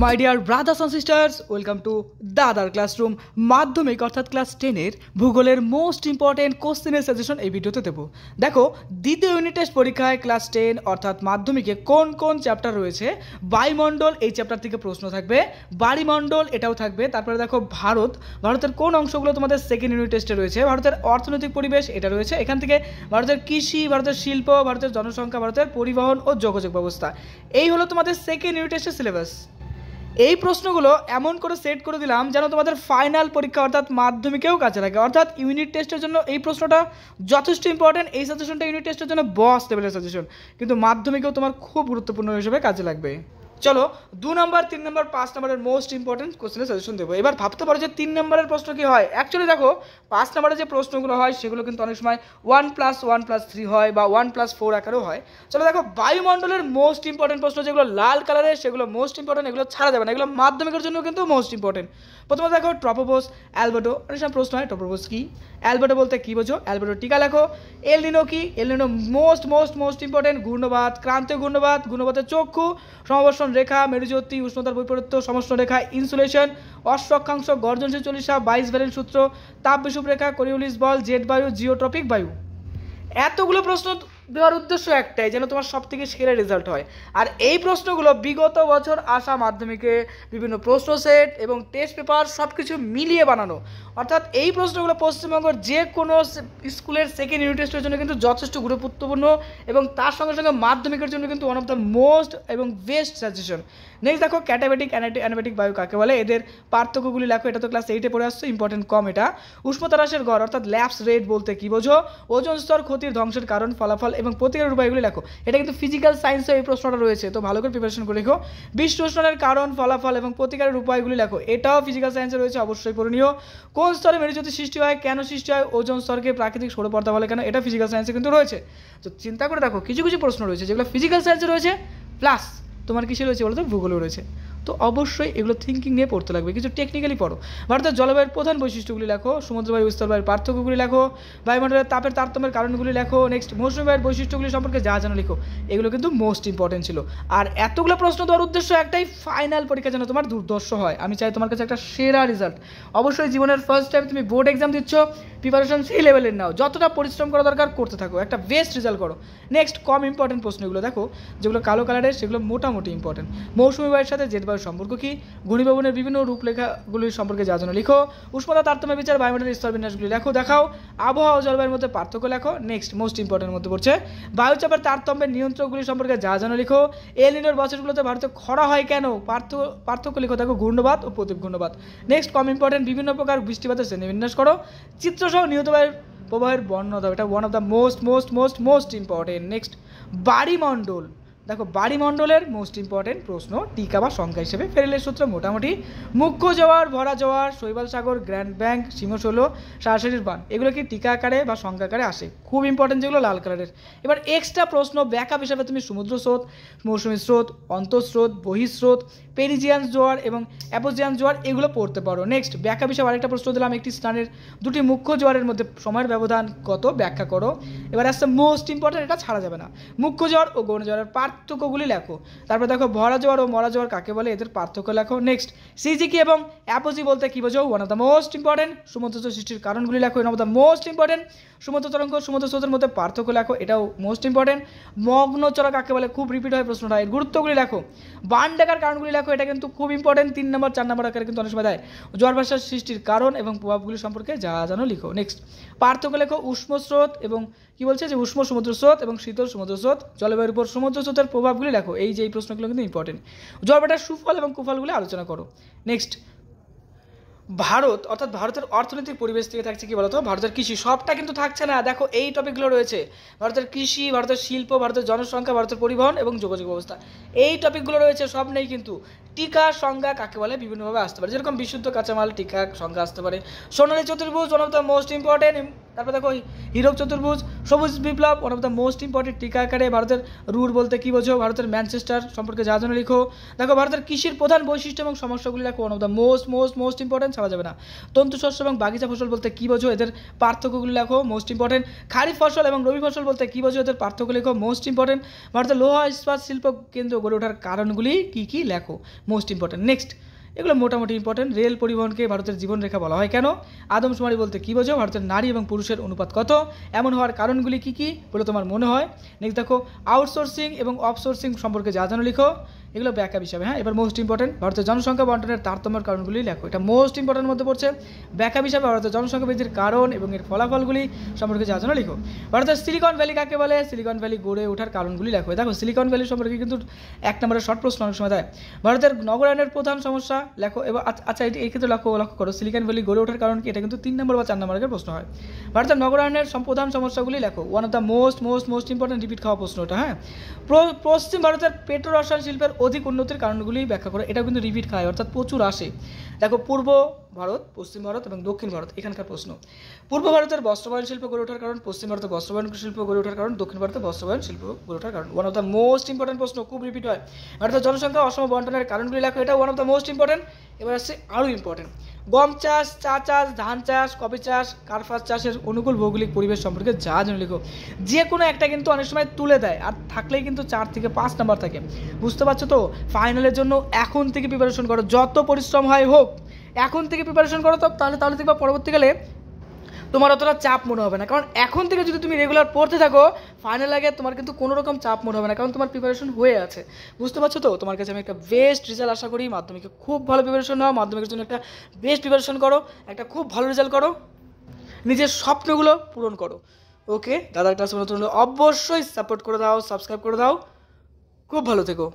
My dear brothers and sisters, welcome to দাদার classroom. মাধ্যমিক অর্থাৎ ক্লাস 10-এর ভূগোলের মোস্ট ইম্পর্টেন্ট কোশ্চেনের সাজেশন এই ভিডিওতে দেবো। দেখো, দ্বিতীয় ইউনিট টেস্ট পরীক্ষায় ক্লাস 10 অর্থাৎ মাধ্যমিকে কোন কোন চ্যাপ্টার রয়েছে। বায়ুমণ্ডল এই চ্যাপ্টার থেকে প্রশ্ন থাকবে, বাড়িমণ্ডল এটাও থাকবে। তারপরে দেখো ভারতের কোন অংশগুলো তোমাদের সেকেন্ড ইউনিট টেস্টে রয়েছে। ভারতের অর্থনৈতিক পরিবেশ এটা রয়েছে এখান থেকে, ভারতের কৃষি, ভারতের শিল্প, ভারতের জনসংখ্যা, ভারতের পরিবহন ও যোগাযোগ ব্যবস্থা। এই হলো তোমাদের সেকেন্ড ইউনিট টেস্টের সিলেবাস। এই প্রশ্নগুলো এমন করে সেট করে দিলাম যেন তোমাদের ফাইনাল পরীক্ষা অর্থাৎ মাধ্যমিকেও কাজে লাগে। অর্থাৎ ইউনিট টেস্টের জন্য এই প্রশ্নটা যথেষ্ট ইম্পর্টেন্ট। এই সাজেশনটা ইউনিট টেস্টের জন্য বস লেভেলের সাজেশন, কিন্তু মাধ্যমিকেও তোমার খুব গুরুত্বপূর্ণ হিসেবে কাজে লাগবে। চলো 2 নম্বর, 3 নম্বর, 5 নম্বরের মোস্ট ইম্পর্টেন্ট কোশ্চেনের সাজেশন দেবো। এবার ভাবতে পারো যে 3 নম্বরের প্রশ্ন কি হয়। অ্যাকচুয়ালি দেখো, 5 নম্বরের যে প্রশ্নগুলো হয় সেগুলো কিন্তু অনেক সময় 1+1+3 হয় বা 1+4 আকারেও হয়। চলো দেখো, বায়ুমণ্ডলের মোস্ট ইম্পর্টেন্ট প্রশ্ন যেগুলো লাল কালারের সেগুলো মোস্ট ইম্পর্টেন্ট, এগুলো ছাড়া যাবে না, এগুলো মাধ্যমিকের জন্য কিন্তু মোস্ট ইম্পর্টেন্ট। প্রথমে দেখো ট্রপোপোজ, অ্যালবেডো। অনেক সময় প্রশ্ন হয় ট্রপোপোজ কি, অ্যালবেডো বলতে কি বোঝো, অ্যালবেডো টিকা লেখো। এল নিনো কি, এল নিনো মোস্ট ইম্পর্টেন্ট। ঘূর্ণবাত, ক্রান্তীয় ঘূর্ণবাত, ঘূর্ণবাতের চক্ষু, সমবর্ষণ রেখা, মেরুজ্যোতি, উষ্ণতার বৈপরীত্য, সমষ্ণ রেখা, ইনসুলেশন, অশ্বক্ষাংশ, গর্জনশীল চল্লিশা, 22 ভ্যালেন্ট সূত্র, তাপ বিষুব রেখা, কোরিওলিস বল, জেট বায়ু, জিওট্রপিক বায়ু। এতগুলো প্রশ্ন দেওয়ার উদ্দেশ্য একটাই, যেন তোমার সব থেকে সেরা রেজাল্ট হয়। আর এই প্রশ্নগুলো বিগত বছর আসা মাধ্যমিকে বিভিন্ন প্রশ্ন সেট এবং টেস্ট পেপার সব কিছু মিলিয়ে বানানো। অর্থাৎ এই প্রশ্নগুলো পশ্চিমবঙ্গের যে কোনো স্কুলের সেকেন্ড ইউনিট টেস্টের জন্য কিন্তু যথেষ্ট গুরুত্বপূর্ণ, এবং তার সঙ্গে সঙ্গে মাধ্যমিকের জন্য কিন্তু ওয়ান অফ দ্য মোস্ট এবং বেস্ট সাজেশন। নেক্সট দেখো, ক্যাটাবেটিক অ্যানাবেটিক বায়ু কাকে বলে, এদের পার্থক্যগুলি লেখো। এটা তো ক্লাস 8-এ পড়ে আসছে, ইম্পর্টেন্ট কম এটা। উষ্ণতা হ্রাসের গড় অর্থাৎ ল্যাপস রেট বলতে কি বোঝো, ওজোন স্তর ক্ষতির ধ্বংসের কারণ, ফলাফল এবং প্রতিকারের উপায়গুলি লেখো। এটা কিন্তু ফিজিক্যাল সায়েন্সে এই প্রশ্নটা রয়েছে, তো ভালো করে প্রিপারেশন করে রেখো। বিশ্ব উষ্ণায়নের কারণ, ফলাফল এবং প্রতিকারের উপায়গুলি লেখো। এটাও ফিজিক্যাল সায়েন্সে রয়েছে, অবশ্যই পড়নীয়। কোন স্তরে মেরুজ্যোতি সৃষ্টি হয়, কেন সৃষ্টি হয়, ওজোন স্তরকে প্রাকৃতিক সৌরপর্দা বলে কেন, এটা ফিজিক্যাল সায়েন্সে কিন্তু রয়েছে। তো চিন্তা করে দেখো, কিছু কিছু প্রশ্ন রয়েছে যেগুলো ফিজিক্যাল সায়েন্সে রয়েছে, প্লাস তোমার কিসে রয়েছে বলো তো, ভূগোলেও রয়েছে। তো অবশ্যই এগুলো থিঙ্কিং নিয়ে পড়তে লাগবে, কিছু টেকনিক্যালি পড়ো। ভারতের জলবায়ুর প্রধান বৈশিষ্ট্যগুলি লেখো, সমুদ্রবায়ু স্থলবায়ুর পার্থক্যগুলি লেখো, বায়ুমণ্ডলের তাপের তারতম্যের কারণগুলি লেখো। নেক্সট, মৌসুমী বায়ুর বৈশিষ্ট্যগুলি সম্পর্কে যা জানো লিখো। এগুলো কিন্তু মোস্ট ইম্পর্টেন্ট ছিল। আর এতগুলো প্রশ্ন দেওয়ার উদ্দেশ্য একটাই, ফাইনাল পরীক্ষা যেন তোমার দুর্দর্শ হয়। আমি চাই তোমার কাছে একটা সেরা রেজাল্ট। অবশ্যই জীবনের ফার্স্ট টাইম তুমি বোর্ড এক্সাম দিচ্ছ, প্রিপারেশন সেই লেভেলের নাও, যতটা পরিশ্রম করা দরকার করতে থাকো, একটা বেস্ট রেজাল্ট করো। নেক্সট, কম ইম্পর্টেন্ট প্রশ্নগুলো দেখো, যেগুলো কালো কালারের সেগুলো মোটামুটি ইম্পর্টেন্ট। মৌসুমী বায়ুর সাথে জেট বায়ুর সম্পর্ক কী, ঘূর্ণিভবনের বিভিন্ন রূপরেখাগুলির সম্পর্কে যা জানো লিখো। উষ্ণতা তারতম্য বিচার, বায়ুমণ্ডলের স্তর বিন্যাসগুলি লেখো দেখাও। আবহাওয়া ও জলবায়ুর মধ্যে পার্থক্য লেখো। নেক্সট, মোস্ট ইম্পর্টেন্ট মধ্যে পড়ছে বায়ুচাপের তারতম্যের নিয়ন্ত্রকগুলি সম্পর্কে যা জানো লিখো। এল নিনোর বছরগুলোতে ভারতে খরা হয় কেন, পার্থক্য লিখো দেখো, ঘূর্ণবাত ও প্রতীপ ঘূর্ণবাত। নেক্সট, কম ইম্পর্টেন্ট বিভিন্ন প্রকার বৃষ্টিপাতের শ্রেণীবিন্যাস করো। চিত্রসহ নিহত বায়ুর প্রবাহের বর্ণনা দাও, এটা one of the most important. Next, বাড়িমণ্ডল দেখো, বাড়িমণ্ডলের মোস্ট ইম্পর্টেন্ট প্রশ্ন টিকা বা সংখ্যা হিসেবে ফেরেলের সূত্র মোটামুটি। মুখ্য জোয়ার, ভরা জোয়ার, শৈবাল সাগর, গ্র্যান্ড ব্যাংক, সিমশোলো, সরাসরির বান, এগুলো কি টিকা আকারে বা সংখ্যা আকারে আসে, খুব ইম্পর্টেন্ট যেগুলো লাল কালারের। এবার এক্সট্রা প্রশ্ন ব্যাকআপ হিসাবে তুমি সমুদ্র স্রোত, মৌসুমী স্রোত, অন্তঃস্রোত, বহিঃস্রোত, পেরিজিয়ান জোয়ার এবং অ্যাপোজিয়ান জোয়ার এগুলো পড়তে পারো। নেক্সট, ব্যাকআপ হিসাবে আরেকটা প্রশ্ন দিলাম, একটি স্থানের দুটি মুখ্য জোয়ারের মধ্যে সময়ের ব্যবধান কত ব্যাখ্যা করো। এবার আসছে মোস্ট ইম্পর্টেন্ট, এটা ছাড়া যাবে না, মুখ্য জোয়ার ও গৌণ জোয়ারের পার্থক্যগুলি লেখো। তারপর দেখো, ভরা জোয়ার ও মরা জোয়ার কাকে বলে, এদের পার্থক্য লেখো। নেক্সট, সিজিকি এবং অ্যাপোজি বলতে কি বোঝো, one of the most important. সমুদ্র সৃষ্টির কারণগুলি লেখো, one of the most important. সমুদ্র তরঙ্গ, সমুদ্র স্রোতের মধ্যে পার্থক্য লেখো, এটাও মোস্ট ইম্পর্টেন্ট। মগ্ন চলা কাকে বলে, খুব রিপিট হয় প্রশ্নটা, এর গুরুত্বগুলি লেখো। বান ডাকার কারণগুলি লেখো, এটা কিন্তু খুব ইম্পর্টেন্ট, 3 নম্বর 4 নম্বর আকারে কিন্তু অনেক সময় দেয়। জোয়ার ভাষার সৃষ্টির কারণ এবং প্রভাবগুলি সম্পর্কে যা জানো লিখো। নেক্সট, পার্থক্য লেখো, উষ্ণ স্রোত এবং কি বলছে যে উষ্ণ সমুদ্র স্রোত এবং শীতল সমুদ্র স্রোত, জলবায়ুর উপর সমুদ্র স্রোতের প্রভাবগুলি লেখো। এই যে এই প্রশ্নগুলো কিন্তু ইম্পর্টেন্ট। জোয়ার ভাটার সুফল এবং কুফলগুলি আলোচনা করো। নেক্সট, ভারত অর্থাৎ ভারতের অর্থনৈতিক পরিবেশ থেকে থাকছে কি বলতো, ভারতের কৃষি, সবটা কিন্তু থাকছে না, দেখো এই টপিকগুলো রয়েছে, ভারতের কৃষি, ভারতের শিল্প, ভারতের জনসংখ্যা, ভারতের পরিবহন এবং যোগাযোগ ব্যবস্থা, এই টপিকগুলো রয়েছে, সব নেই কিন্তু। টিকা সংজ্ঞা কাকে বলে বিভিন্নভাবে আসতে পারে, যেরকম বিশুদ্ধ কাঁচামাল টিকা সংজ্ঞা আসতে পারে। সোনালী চতুর্ভুজ one of the most important তারপর দেখো হীরক চতুর্ভুজ, সবুজ বিপ্লব, one of the most important টিকা আকারে ভারতের রুর বলতে কী বোঝো, ভারতের ম্যানচেস্টার সম্পর্কে যা জানো লিখো। দেখো ভারতের কৃষির প্রধান বৈশিষ্ট্য এবং সমস্যাগুলি লেখো, one of the most important, ছাড়া যাবে না। তন্তু শস্য এবং বাগিচা ফসল বলতে কী বোঝো, এদের পার্থক্যগুলি লেখো, মোস্ট ইম্পর্টেন্ট। খারিফ ফসল এবং রবি ফসল বলতে কী বোঝো, এদের পার্থক্য লেখো, মোস্ট ইম্পর্টেন্ট। ভারতের লোহা ইস্পাত শিল্প কেন্দ্র গড়ে ওঠার কারণগুলি কী কী লেখো, মোস্ট ইম্পর্টেন্ট। নেক্সট, এগুলো মোটামুটি ইম্পর্টেন্ট। রেল পরিবহনকে ভারতের জীবনরেখা বলা হয় কেন? আদমশুমারি বলতে কী বোঝো? ভারতের নারী এবং পুরুষের অনুপাত কত? এমন হওয়ার কারণগুলি কী কী বলে তোমার মনে হয়? নেক্সট দেখো আউটসোর্সিং এবং অফসোর্সিং সম্পর্কে যা জানো লিখো, এগুলো ব্যাকআপ হিসাবে। হ্যাঁ, এবার মোস্ট ইম্পর্টেন্ট, ভারতের জনসংখ্যা বন্টনের তারতম্যের কারণগুলি লেখো, এটা মোস্ট ইম্পর্টেন্ট মধ্যে পড়ছে। ব্যাকআপ হিসাবে ভারতের জনসংখ্যা বৃদ্ধির কারণ এবং এর ফলাফলগুলি সম্পর্কে যা জানো লিখো। ভারতের সিলিকন ভ্যালি কাকে বলে? সিলিকন ভ্যালি গড়ে ওঠার কারণগুলি লেখো। দেখো সিলিকন ভ্যালি সম্পর্কে কিন্তু 1 নম্বরের শর্ট প্রশ্ন অনেক সময় দেয়। ভারতের নগরায়নের প্রধান সমস্যা লেখো। এবার আচ্ছা, এই ক্ষেত্রে লক্ষ্য করো সিলিকন ভ্যালি গড়ে ওঠার কারণ কি, এটা কিন্তু 3 নম্বর বা 4 নম্বরের প্রশ্ন হয়। ভারতের নগরায়নের প্রধান সমস্যাগুলি লেখো, one of the most important repeat খাওয়া প্রশ্নটা। হ্যাঁ, পশ্চিম ভারতের পেট্রো রসায়ন শিল্পের অধিক উন্নতির কারণগুলি ব্যাখ্যা করো, এটা কিন্তু রিপিট খায়, অর্থাৎ প্রচুর আসে। দেখো পূর্ব ভারত, পশ্চিম ভারত এবং দক্ষিণ ভারত, এখানকার প্রশ্ন। পূর্ব ভারতের বস্ত্রবায়ন শিল্প গড়ে ওঠার কারণ, পশ্চিম ভারতের বস্ত্রবায়ন শিল্প গড়ে ওঠার কারণ, দক্ষিণ ভারতের বস্ত্রবায়ন শিল্প গড়ে ওঠার কারণ। One of the most important প্রশ্ন, খুব রিপিট হয়। ভারতের জনসংখ্যা অসম বন্টনের কারণগুলি লেখো, এটা one of the most important. এবার আসছে আরও ইম্পর্টেন্ট, গম চাষ, চা চাষ, ধান চাষ, কফি চাষ, কার্পাস চাষের অনুকূল ভৌগোলিক পরিবেশ সম্পর্কে যা জানো লিখো। যে কোনো একটা কিন্তু অনেক সময় তুলে দেয়, আর থাকলেই কিন্তু 4 থেকে 5 নাম্বার থাকে। বুঝতে পারছো তো? ফাইনালের জন্য এখন থেকে প্রিপারেশন করো, যত পরিশ্রম হয় হোক এখন থেকে প্রিপারেশন করো, তো তাহলে দেখবা পরবর্তীকালে তোমার অতটা চাপ মনে হবে না। কারণ এখন থেকে যদি তুমি রেগুলার পড়তে থাকো, ফাইনাল আগে তোমার কিন্তু কোনো রকম চাপ মনে হবে না, কারণ তোমার প্রিপারেশন হয়ে আছে। বুঝতে পারছো তো? তোমার কাছে আমি একটা বেস্ট রেজাল্ট আশা করি। মাধ্যমিকে খুব ভালো প্রিপারেশন নাও, মাধ্যমিকের জন্য একটা বেস্ট প্রিপারেশন করো, একটা খুব ভালো রেজাল্ট করো, নিজের স্বপ্নগুলো পূরণ করো। ওকে, দাদার ক্লাস নতুন হলে অবশ্যই সাপোর্ট করে দাও, সাবস্ক্রাইব করে দাও। খুব ভালো থেকো।